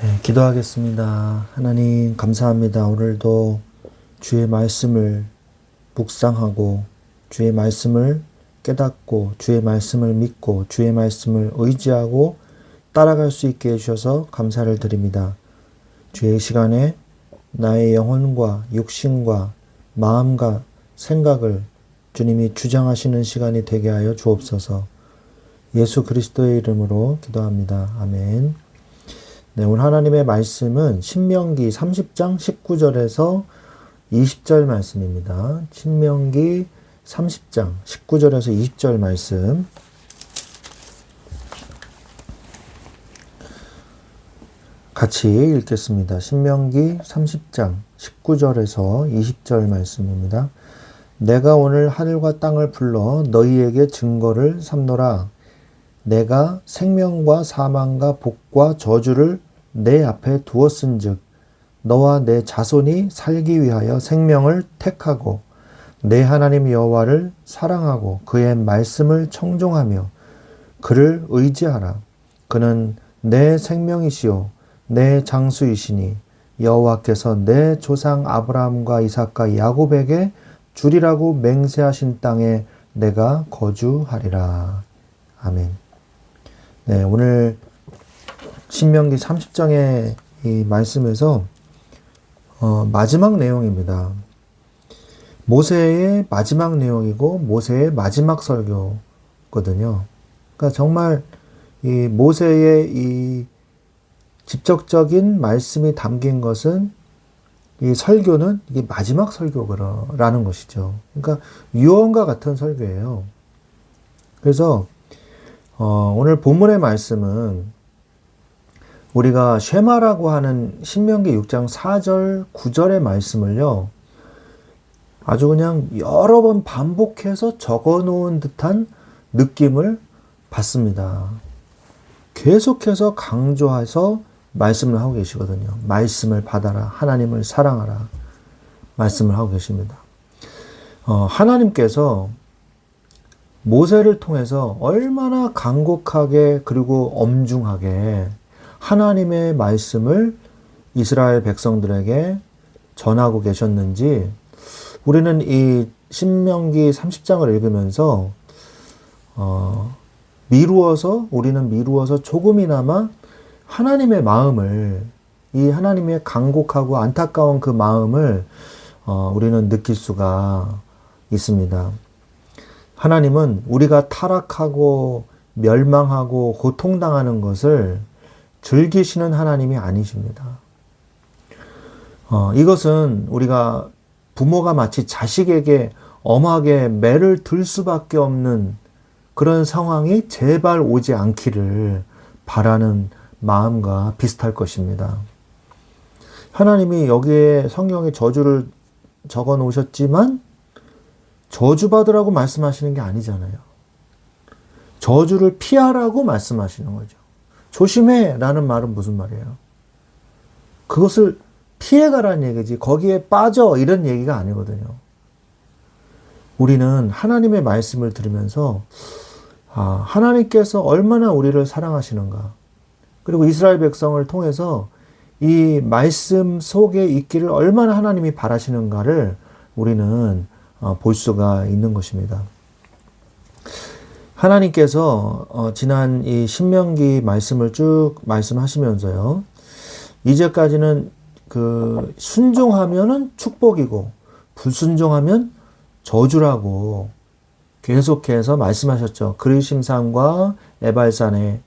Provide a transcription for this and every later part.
네, 기도하겠습니다. 하나님, 감사합니다. 오늘도 주의 말씀을 묵상하고, 주의 말씀을 깨닫고, 주의 말씀을 믿고, 주의 말씀을 의지하고 따라갈 수 있게 해주셔서 감사를 드립니다. 주의 시간에 나의 영혼과 육신과 마음과 생각을 주님이 주장하시는 시간이 되게 하여 주옵소서. 예수 그리스도의 이름으로 기도합니다. 아멘. 네, 오늘 하나님의 말씀은 신명기 30장 19절에서 20절 말씀입니다. 신명기 30장 19절에서 20절 말씀 같이 읽겠습니다. 신명기 30장 19절에서 20절 말씀입니다. 내가 오늘 하늘과 땅을 불러 너희에게 증거를 삼노라. 내가 생명과 사망과 복과 저주를 내 앞에 두었은즉 너와 내 자손이 살기 위하여 생명을 택하고 내 하나님 여호와를 사랑하고 그의 말씀을 청종하며 그를 의지하라. 그는 내 생명이시요 내 장수이시니 여호와께서 내 조상 아브라함과 이삭과 야곱에게 주리라고 맹세하신 땅에 내가 거주하리라. 아멘. 네, 오늘 신명기 30장의 이 말씀에서 마지막 내용입니다. 모세의 마지막 내용이고 모세의 마지막 설교거든요. 그러니까 정말 이 모세의 이 직접적인 말씀이 담긴 것은 이 설교는 이게 마지막 설교라는 것이죠. 그러니까 유언과 같은 설교예요. 그래서 오늘 본문의 말씀은 우리가 쉐마라고 하는 신명기 6장 4절, 9절의 말씀을요, 아주 그냥 여러 번 반복해서 적어 놓은 듯한 느낌을 받습니다. 계속해서 강조해서 말씀을 하고 계시거든요. 말씀을 받아라. 하나님을 사랑하라. 말씀을 하고 계십니다. 하나님께서 모세를 통해서 얼마나 간곡하게 그리고 엄중하게 하나님의 말씀을 이스라엘 백성들에게 전하고 계셨는지 우리는 이 신명기 30장을 읽으면서 우리는 미루어서 조금이나마 하나님의 마음을, 이 하나님의 간곡하고 안타까운 그 마음을 우리는 느낄 수가 있습니다. 하나님은 우리가 타락하고 멸망하고 고통당하는 것을 즐기시는 하나님이 아니십니다. 이것은 우리가 부모가 마치 자식에게 엄하게 매를 들 수밖에 없는 그런 상황이 제발 오지 않기를 바라는 마음과 비슷할 것입니다. 하나님이 여기에 성경에 저주를 적어 놓으셨지만 저주받으라고 말씀하시는 게 아니잖아요. 저주를 피하라고 말씀하시는 거죠. 조심해 라는 말은 무슨 말이에요? 그것을 피해가라는 얘기지 거기에 빠져 이런 얘기가 아니거든요. 우리는 하나님의 말씀을 들으면서 하나님께서 얼마나 우리를 사랑하시는가, 그리고 이스라엘 백성을 통해서 이 말씀 속에 있기를 얼마나 하나님이 바라시는가를 우리는 볼 수가 있는 것입니다. 하나님께서 지난 이 신명기 말씀을 쭉 말씀하시면서요, 이제까지는 그 순종하면은 축복이고 불순종하면 저주라고 계속해서 말씀하셨죠. 그리심산과 에발산의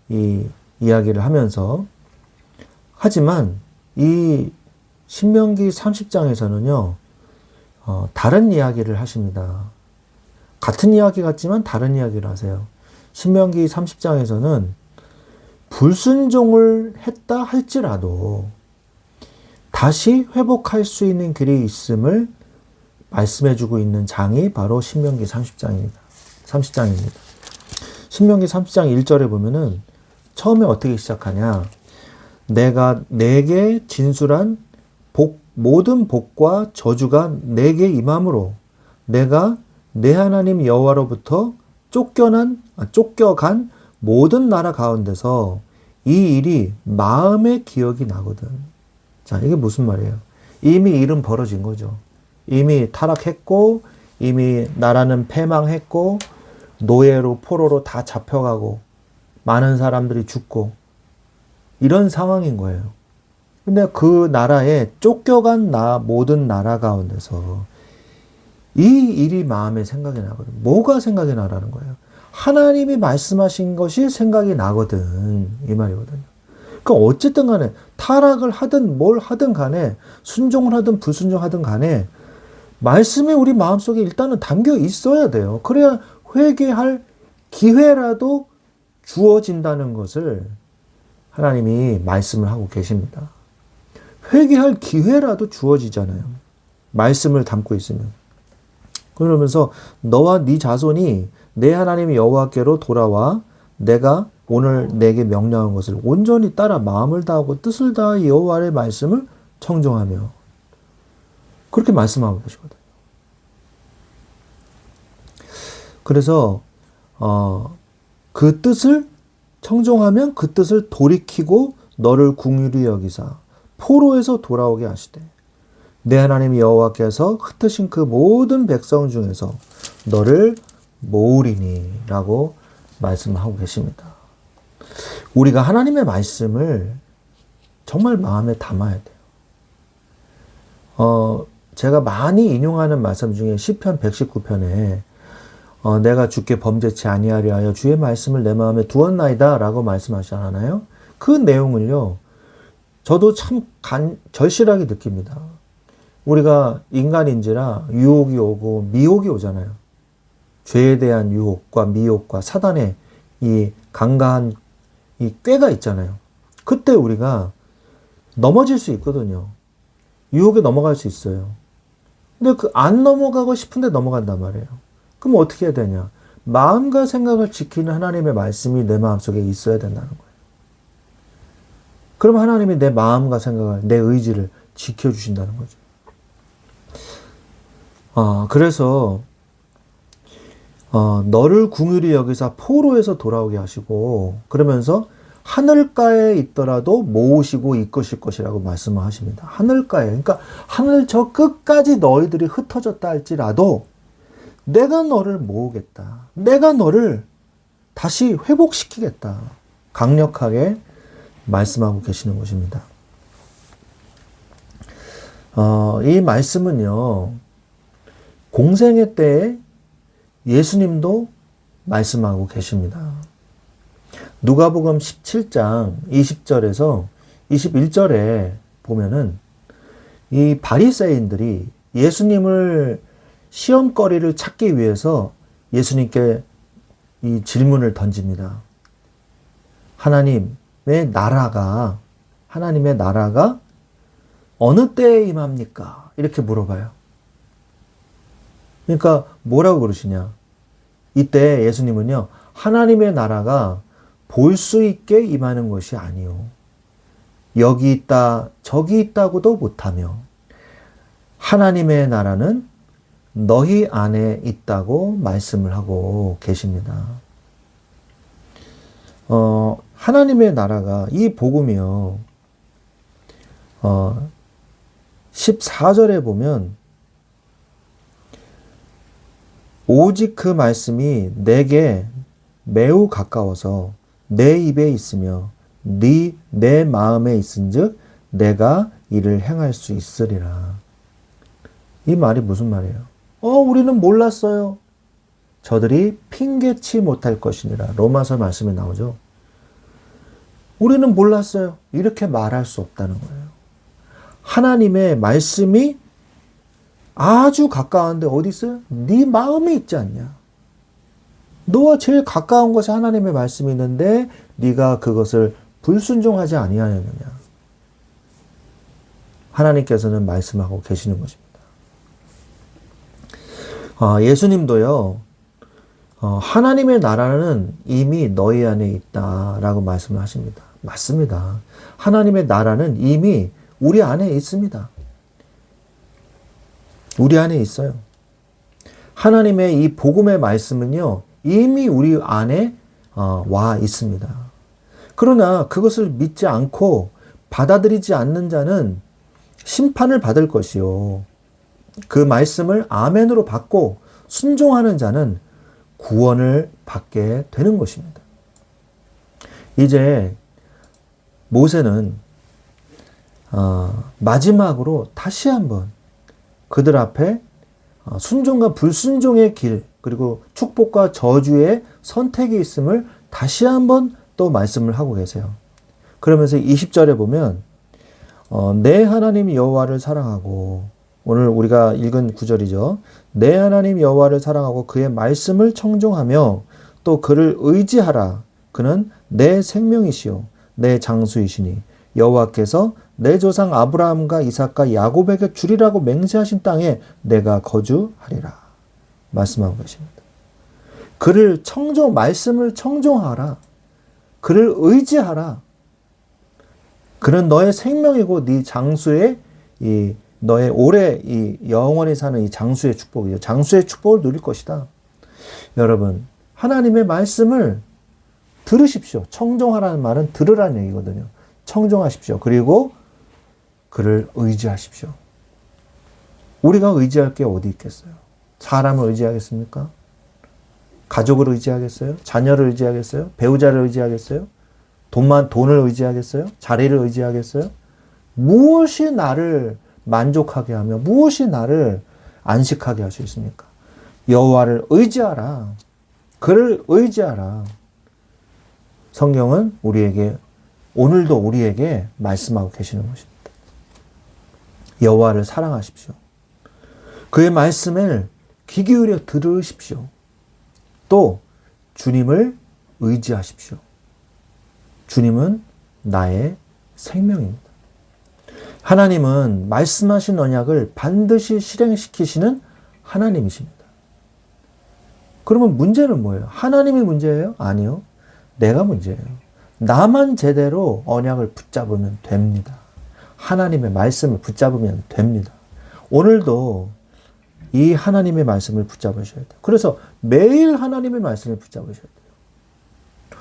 이 이야기를 하면서. 하지만 이 신명기 30장에서는요 다른 이야기를 하십니다. 같은 이야기 같지만 다른 이야기를 하세요. 신명기 30장에서는 불순종을 했다 할지라도 다시 회복할 수 있는 길이 있음을 말씀해주고 있는 장이 바로 신명기 30장입니다. 신명기 30장 1절에 보면은 처음에 어떻게 시작하냐. 내가 내게 진술한 모든 복과 저주가 내게 임함으로 내가 내 하나님 여호와로부터 쫓겨간 모든 나라 가운데서 이 일이 마음의 기억이 나거든. 자, 이게 무슨 말이에요? 이미 일은 벌어진 거죠. 이미 타락했고, 이미 나라는 패망했고, 노예로 포로로 다 잡혀가고, 많은 사람들이 죽고, 이런 상황인 거예요. 근데 그 나라에 쫓겨간 모든 나라 가운데서 이 일이 마음에 생각이 나거든. 뭐가 생각이 나라는 거예요? 하나님이 말씀하신 것이 생각이 나거든. 이 말이거든요. 그러니까 어쨌든 간에 타락을 하든 뭘 하든 간에 순종을 하든 불순종하든 간에 말씀이 우리 마음속에 일단은 담겨 있어야 돼요. 그래야 회개할 기회라도 주어진다는 것을 하나님이 말씀을 하고 계십니다. 회개할 기회라도 주어지잖아요. 말씀을 담고 있으면. 그러면서 너와 네 자손이 내 하나님 여호와께로 돌아와 내가 오늘 내게 명령한 것을 온전히 따라 마음을 다하고 뜻을 다하 여호와의 말씀을 청종하며 그렇게 말씀하고 계시거든요. 그래서 그 뜻을 청종하면 그 뜻을 돌이키고 너를 긍휼히 여기사 포로에서 돌아오게 하시되 내 하나님 여호와께서 흩으신 그 모든 백성 중에서 너를 모으리니 라고 말씀하고 계십니다. 우리가 하나님의 말씀을 정말 마음에 담아야 돼요. 제가 많이 인용하는 말씀 중에 시편 119편에 내가 주께 범죄치 아니하려 하여 주의 말씀을 내 마음에 두었나이다 라고 말씀하시잖아요. 그 내용을요. 저도 참 절실하게 느낍니다. 우리가 인간인지라 유혹이 오고 미혹이 오잖아요. 죄에 대한 유혹과 미혹과 사단의 이 강가한 이 꾀가 있잖아요. 그때 우리가 넘어질 수 있거든요. 유혹에 넘어갈 수 있어요. 근데 그 안 넘어가고 싶은데 넘어간단 말이에요. 그럼 어떻게 해야 되냐? 마음과 생각을 지키는 하나님의 말씀이 내 마음속에 있어야 된다는 거예요. 그럼 하나님이 내 마음과 생각을, 내 의지를 지켜주신다는 거죠. 그래서 너를 긍휼히 여기사 포로에서 돌아오게 하시고 그러면서 하늘가에 있더라도 모으시고 이끄실 것이라고 말씀을 하십니다. 하늘가에. 그러니까 하늘 저 끝까지 너희들이 흩어졌다 할지라도 내가 너를 모으겠다. 내가 너를 다시 회복시키겠다. 강력하게 말씀하고 계시는 것입니다. 이 말씀은요. 공생애 때에 예수님도 말씀하고 계십니다. 누가복음 17장 20절에서 21절에 보면은 이 바리새인들이 예수님을 시험거리를 찾기 위해서 예수님께 이 질문을 던집니다. 하나님의 나라가 어느 때에 임합니까? 이렇게 물어봐요. 그러니까 뭐라고 그러시냐? 이때 예수님은요. 하나님의 나라가 볼 수 있게 임하는 것이 아니요. 여기 있다 저기 있다고도 못하며 하나님의 나라는 너희 안에 있다고 말씀을 하고 계십니다. 하나님의 나라가 이 복음이요. 14절에 보면 오직 그 말씀이 내게 매우 가까워서 내 입에 있으며 내 마음에 있은즉 내가 이를 행할 수 있으리라. 이 말이 무슨 말이에요? 우리는 몰랐어요. 저들이 핑계치 못할 것이니라. 로마서 말씀에 나오죠. 우리는 몰랐어요. 이렇게 말할 수 없다는 거예요. 하나님의 말씀이 아주 가까운데 어디 있어요? 네 마음에 있지 않냐? 너와 제일 가까운 것이 하나님의 말씀이 있는데 네가 그것을 불순종하지 아니하느냐? 하나님께서는 말씀하고 계시는 것입니다. 예수님도요. 하나님의 나라는 이미 너희 안에 있다라고 말씀을 하십니다. 맞습니다. 하나님의 나라는 이미 우리 안에 있습니다. 우리 안에 있어요. 하나님의 이 복음의 말씀은요. 이미 우리 안에 와 있습니다. 그러나 그것을 믿지 않고 받아들이지 않는 자는 심판을 받을 것이요. 그 말씀을 아멘으로 받고 순종하는 자는 구원을 받게 되는 것입니다. 이제 모세는 마지막으로 다시 한번 그들 앞에 순종과 불순종의 길, 그리고 축복과 저주의 선택이 있음을 다시 한번 또 말씀을 하고 계세요. 그러면서 20절에 보면 내 하나님 여호와를 사랑하고, 오늘 우리가 읽은 구절이죠. 내 하나님 여호와를 사랑하고 그의 말씀을 청종하며 또 그를 의지하라. 그는 내 생명이시요 내 장수이시니 여호와께서 내 조상 아브라함과 이삭과 야곱에게 주리라고 맹세하신 땅에 내가 거주하리라. 말씀하고 계십니다. 그를 말씀을 청종하라. 그를 의지하라. 그는 너의 생명이고 네 장수의 너의 오래 영원히 사는 이 장수의 축복이죠. 장수의 축복을 누릴 것이다. 여러분, 하나님의 말씀을 들으십시오. 청종하라는 말은 들으라는 얘기거든요. 청종하십시오. 그리고 그를 의지하십시오. 우리가 의지할 게 어디 있겠어요? 사람을 의지하겠습니까? 가족을 의지하겠어요? 자녀를 의지하겠어요? 배우자를 의지하겠어요? 돈을 의지하겠어요? 자리를 의지하겠어요? 무엇이 나를 만족하게 하며 무엇이 나를 안식하게 할 수 있습니까? 여호와를 의지하라. 그를 의지하라. 성경은 오늘도 우리에게 말씀하고 계시는 것입니다. 여호와를 사랑하십시오. 그의 말씀을 귀 기울여 들으십시오. 또 주님을 의지하십시오. 주님은 나의 생명입니다. 하나님은 말씀하신 언약을 반드시 실행시키시는 하나님이십니다. 그러면 문제는 뭐예요? 하나님이 문제예요? 아니요. 내가 문제예요. 나만 제대로 언약을 붙잡으면 됩니다. 하나님의 말씀을 붙잡으면 됩니다. 오늘도 이 하나님의 말씀을 붙잡으셔야 돼요. 그래서 매일 하나님의 말씀을 붙잡으셔야 돼요.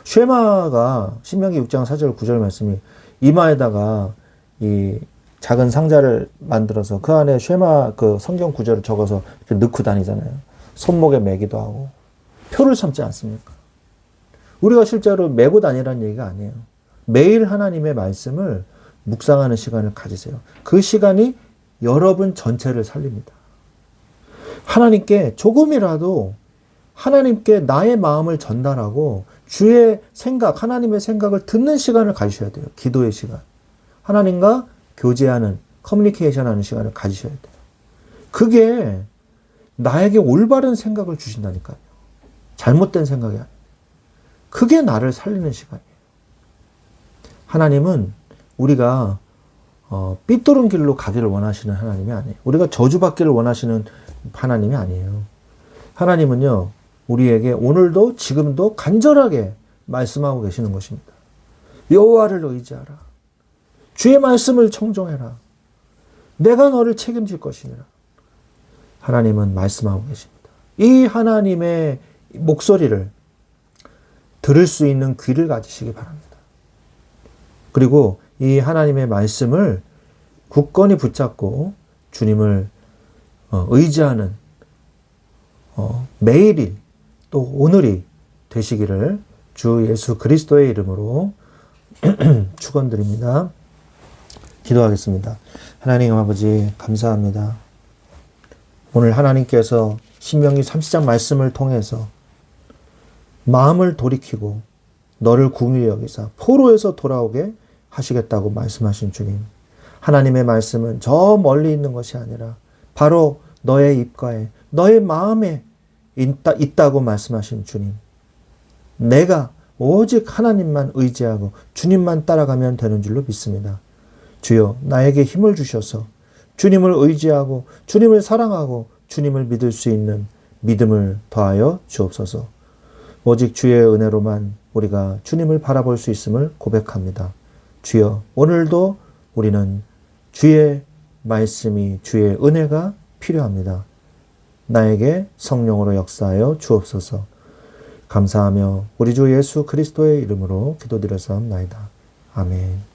쉐마가 신명기 6장 4절 9절 말씀이 이마에다가 이 작은 상자를 만들어서 그 안에 쉐마 그 성경 구절을 적어서 이렇게 넣고 다니잖아요. 손목에 매기도 하고 표를 삼지 않습니까? 우리가 실제로 메고 다니라는 얘기가 아니에요. 매일 하나님의 말씀을 묵상하는 시간을 가지세요. 그 시간이 여러분 전체를 살립니다. 하나님께 조금이라도 하나님께 나의 마음을 전달하고 주의 생각, 하나님의 생각을 듣는 시간을 가지셔야 돼요. 기도의 시간. 하나님과 교제하는, 커뮤니케이션하는 시간을 가지셔야 돼요. 그게 나에게 올바른 생각을 주신다니까요. 잘못된 생각이 아니에요. 그게 나를 살리는 시간이에요. 하나님은 우리가 삐뚤은 길로 가기를 원하시는 하나님이 아니에요. 우리가 저주받기를 원하시는 하나님이 아니에요. 하나님은요, 우리에게 오늘도 지금도 간절하게 말씀하고 계시는 것입니다. 여호와를 의지하라. 주의 말씀을 청종해라. 내가 너를 책임질 것이니라. 하나님은 말씀하고 계십니다. 이 하나님의 목소리를 들을 수 있는 귀를 가지시기 바랍니다. 그리고 이 하나님의 말씀을 굳건히 붙잡고 주님을 의지하는 매일이 또 오늘이 되시기를 주 예수 그리스도의 이름으로 축원드립니다. 기도하겠습니다. 하나님 아버지 감사합니다. 오늘 하나님께서 신명기 30장 말씀을 통해서 마음을 돌이키고 너를 긍휼히 여기사 포로에서 돌아오게 하시겠다고 말씀하신 주님. 하나님의 말씀은 저 멀리 있는 것이 아니라 바로 너의 입가에 너의 마음에 있다고 말씀하신 주님. 내가 오직 하나님만 의지하고 주님만 따라가면 되는 줄로 믿습니다. 주여 나에게 힘을 주셔서 주님을 의지하고 주님을 사랑하고 주님을 믿을 수 있는 믿음을 더하여 주옵소서. 오직 주의 은혜로만 우리가 주님을 바라볼 수 있음을 고백합니다. 주여 오늘도 우리는 주의 말씀이 주의 은혜가 필요합니다. 나에게 성령으로 역사하여 주옵소서. 감사하며 우리 주 예수 그리스도의 이름으로 기도드렸사옵나이다. 아멘.